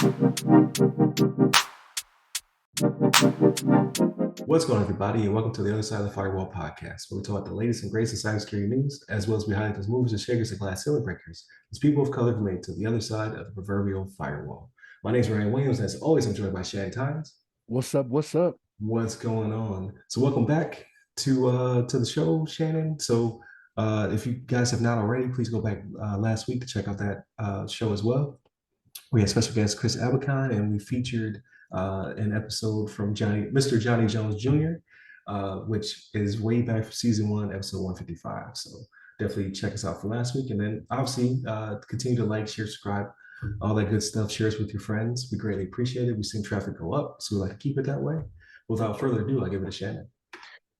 What's going on, everybody, and welcome to the Other Side of the Firewall podcast, where we talk about the latest and greatest in cybersecurity news, as well as we highlight those movers and shakers and glass ceiling breakers as people of color have made to the other side of the proverbial firewall. My name is Ryan Williams, and as always, I'm joined by Shannon Tynes. What's up? What's up? What's going on? So, welcome back to the show, Shannon. So, if you guys have not already, please go back last week to check out that show as well. We had special guest Chris Abercon, and we featured an episode from Mr. Johnny Jones Jr., which is way back from season 1, episode 155. So definitely check us out for last week. And then obviously continue to like, share, subscribe, all that good stuff. Share us with your friends. We greatly appreciate it. We've seen traffic go up, so we like to keep it that way. Without further ado, I'll give it to Shannon.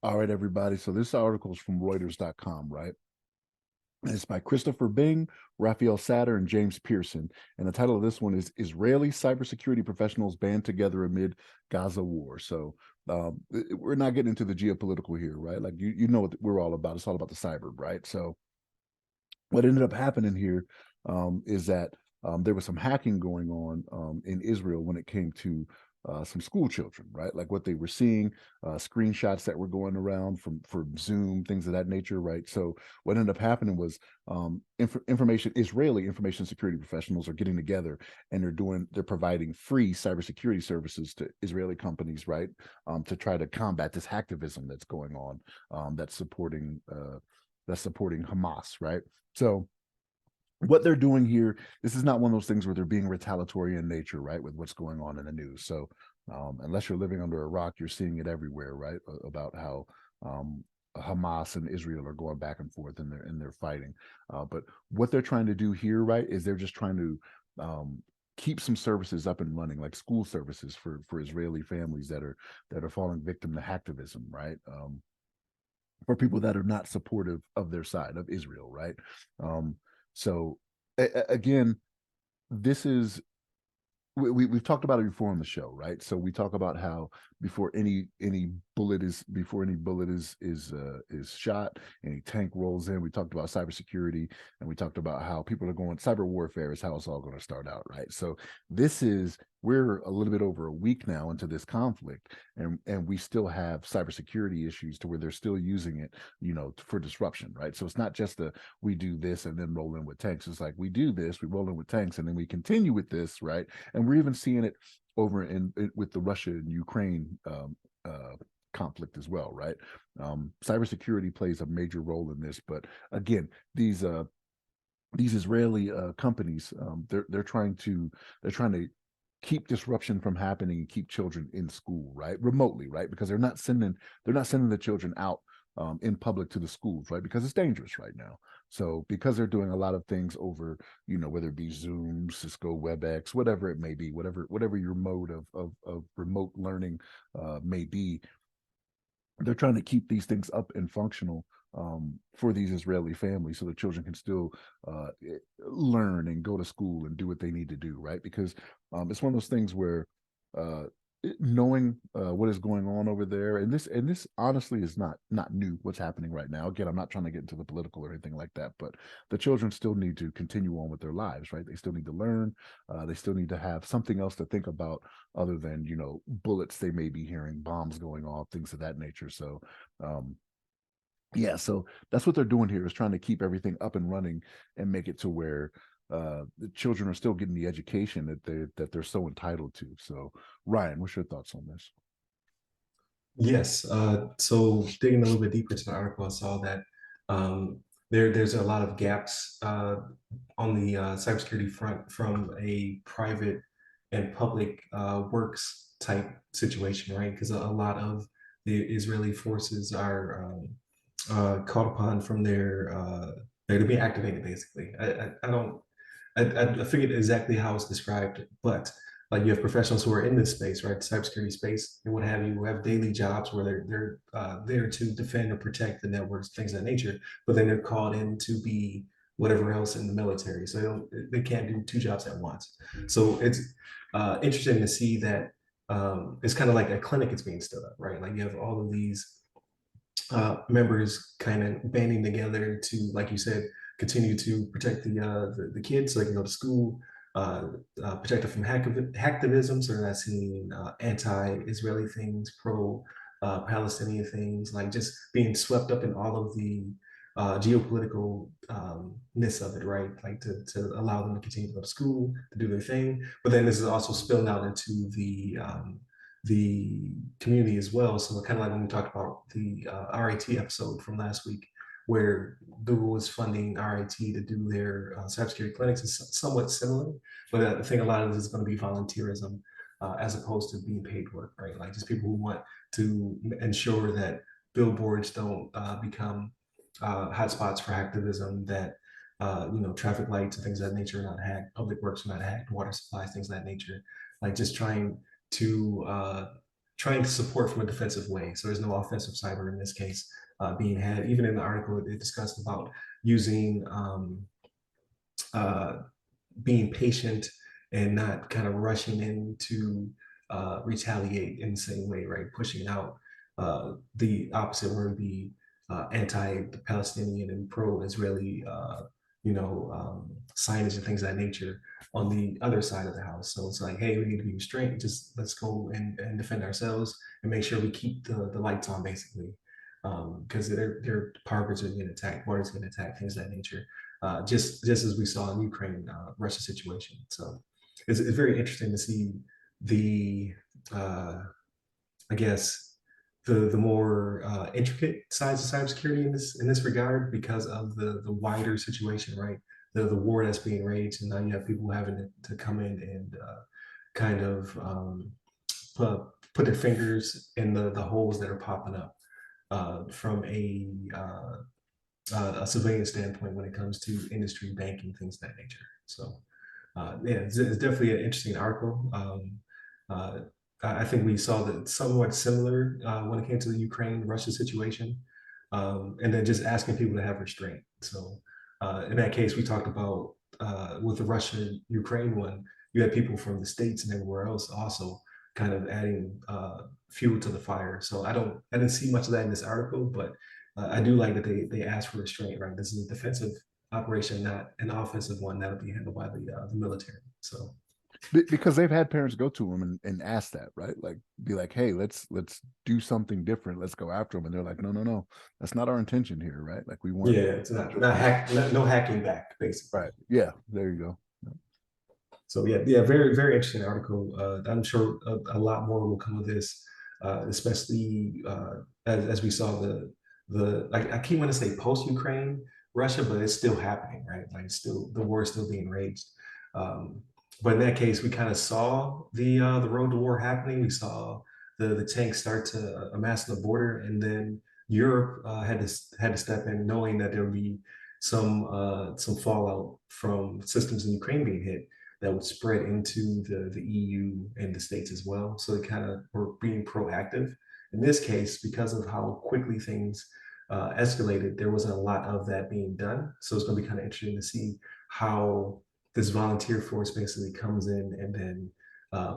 All right, everybody. So this article is from Reuters.com, right? And it's by Christopher Bing, Raphael Satter, and James Pearson. And the title of this one is Israeli Cybersecurity Professionals Band Together Amid Gaza War. So we're not getting into the geopolitical here, right? Like, you know what we're all about. It's all about the cyber, right? So what ended up happening here is that there was some hacking going on in Israel when it came to some school children, right? Like what they were seeing, screenshots that were going around from Zoom, things of that nature, right? So what ended up happening was Israeli information security professionals are getting together and they're providing free cybersecurity services to Israeli companies, right? To try to combat this hacktivism that's going on, that's supporting Hamas, right? So what they're doing here, this is not one of those things where they're being retaliatory in nature, right, with what's going on in the news. So unless you're living under a rock, you're seeing it everywhere, right, about how Hamas and Israel are going back and forth and they're fighting. But what they're trying to do here, right, is they're just trying to keep some services up and running, like school services for Israeli families that are falling victim to hacktivism, right? For people that are not supportive of their side of Israel, right? So again, this is we've talked about it before on the show, right? So we talk about how before any bullet is shot, any tank rolls in. We talked about cybersecurity, and we talked about how people are going cyber warfare is how it's all going to start out, right? So we're a little bit over a week now into this conflict, and we still have cybersecurity issues to where they're still using it, for disruption, right? So it's not just we do this and then roll in with tanks. It's like we do this, we roll in with tanks, and then we continue with this, right? And we're even seeing it over with the Russia and Ukraine conflict as well, right? Cybersecurity plays a major role in this, but again, these Israeli companies, they're trying to keep disruption from happening and keep children in school, right, remotely, right, because they're not sending the children out in public to the schools, right, because it's dangerous right now. So because they're doing a lot of things over, whether it be Zoom, Cisco, WebEx, whatever it may be, whatever your mode of remote learning may be, they're trying to keep these things up and functional for these Israeli families, so the children can still learn and go to school and do what they need to do, right? Because it's one of those things where knowing what is going on over there, and this honestly is not new, what's happening right now. Again, I'm not trying to get into the political or anything like that, but the children still need to continue on with their lives, right? They still need to learn. They still need to have something else to think about other than bullets they may be hearing, bombs going off, things of that nature. So yeah, so that's what they're doing here, is trying to keep everything up and running and make it to where the children are still getting the education that they're so entitled to. So Ryan, what's your thoughts on this? Yes. So digging a little bit deeper into the article, I saw that there's a lot of gaps on the cybersecurity front from a private and public works type situation, right? Because a lot of the Israeli forces are called upon from they're being activated basically. I don't I forget exactly how it's described, but like you have professionals who are in this space, right, cybersecurity space, and what have you, who have daily jobs where they're there to defend or protect the networks, things of that nature, but then they're called in to be whatever else in the military, so they can't do two jobs at once. So it's interesting to see that it's kind of like a clinic is being stood up, right? Like you have all of these members kind of banding together to, like you said, continue to protect the kids so they can go to school, protected from hacktivism, so they're not seeing anti-Israeli things, pro-Palestinian things, like just being swept up in all of the geopolitical ness of it, right? Like to allow them to continue to go to school, to do their thing. But then this is also spilling out into the community as well. So kind of like when we talked about the RIT episode from last week, where Google is funding RIT to do their cybersecurity clinics, is somewhat similar. But I think a lot of this is going to be volunteerism as opposed to being paid work, right? Like just people who want to ensure that billboards don't become hotspots for activism, that traffic lights and things of that nature are not hacked, public works are not hacked, water supplies, things of that nature. Like just to trying to support from a defensive way. So there's no offensive cyber in this case being had. Even in the article, it discussed about using uh, being patient and not kind of rushing in to retaliate in the same way, right? Pushing out the opposite word, the anti-Palestinian and pro-Israeli, signage and things of that nature on the other side of the house. So it's like, hey, we need to be restrained. Just let's go and defend ourselves and make sure we keep the lights on, basically, because their power grids are getting attacked, water's getting attacked, things of that nature. Just as we saw in Ukraine, Russia situation. So it's very interesting to see the I guess the more intricate sides of cybersecurity in this regard because of the wider situation, right? The war that's being raged, and now you have people having to come in and kind of put their fingers in the holes that are popping up from a civilian standpoint when it comes to industry, banking, things of that nature. So yeah, it's definitely an interesting article. Uh, I think we saw that somewhat similar when it came to the Ukraine-Russia situation, and then just asking people to have restraint. So in that case, we talked about with the Russia-Ukraine one, you had people from the States and everywhere else also kind of adding fuel to the fire. So I didn't see much of that in this article, but I do like that they asked for restraint, right? This is a defensive operation, not an offensive one that'll be handled by the military. So because they've had parents go to them and ask that, right? Like be like, hey, let's do something different. Let's go after them. And they're like, no, that's not our intention here, right? Like we want yeah, it's no hacking back, basically. right. Yeah, there you go. So yeah, very very interesting article. I'm sure a lot more will come of this, especially as we saw the like I keep wanting to say post Ukraine Russia, but it's still happening, right? Like it's still the war is still being raged. Um, but in that case, we kind of saw the road to war happening. We saw the tanks start to amass on the border, and then Europe had to step in, knowing that there would be some fallout from systems in Ukraine being hit that would spread into the EU and the States as well. So they kind of were being proactive. In this case, because of how quickly things escalated, there wasn't a lot of that being done. So it's going to be kind of interesting to see how this volunteer force basically comes in and then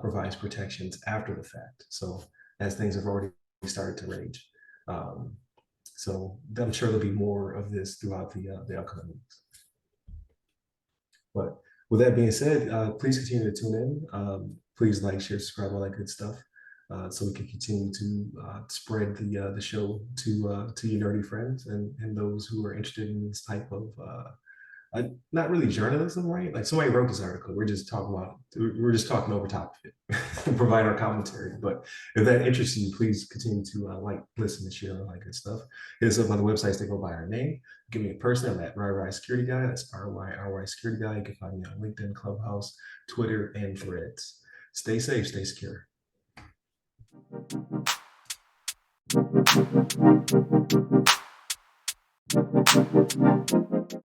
provides protections after the fact. So as things have already started to rage. So I'm sure there'll be more of this throughout the upcoming weeks. But with that being said, please continue to tune in. Please like, share, subscribe, all that good stuff, so we can continue to spread the show to your nerdy friends and those who are interested in this type of not really journalism, right? Like somebody wrote this article. We're just talking over top of it, provide our commentary. But if that interests you, please continue to like, listen, and share all that good stuff. Hit us up on the websites that go by our name. Give me a person. I'm at RY Security Guy. That's RY Security Guy. You can find me on LinkedIn, Clubhouse, Twitter, and Threads. Stay safe, stay secure.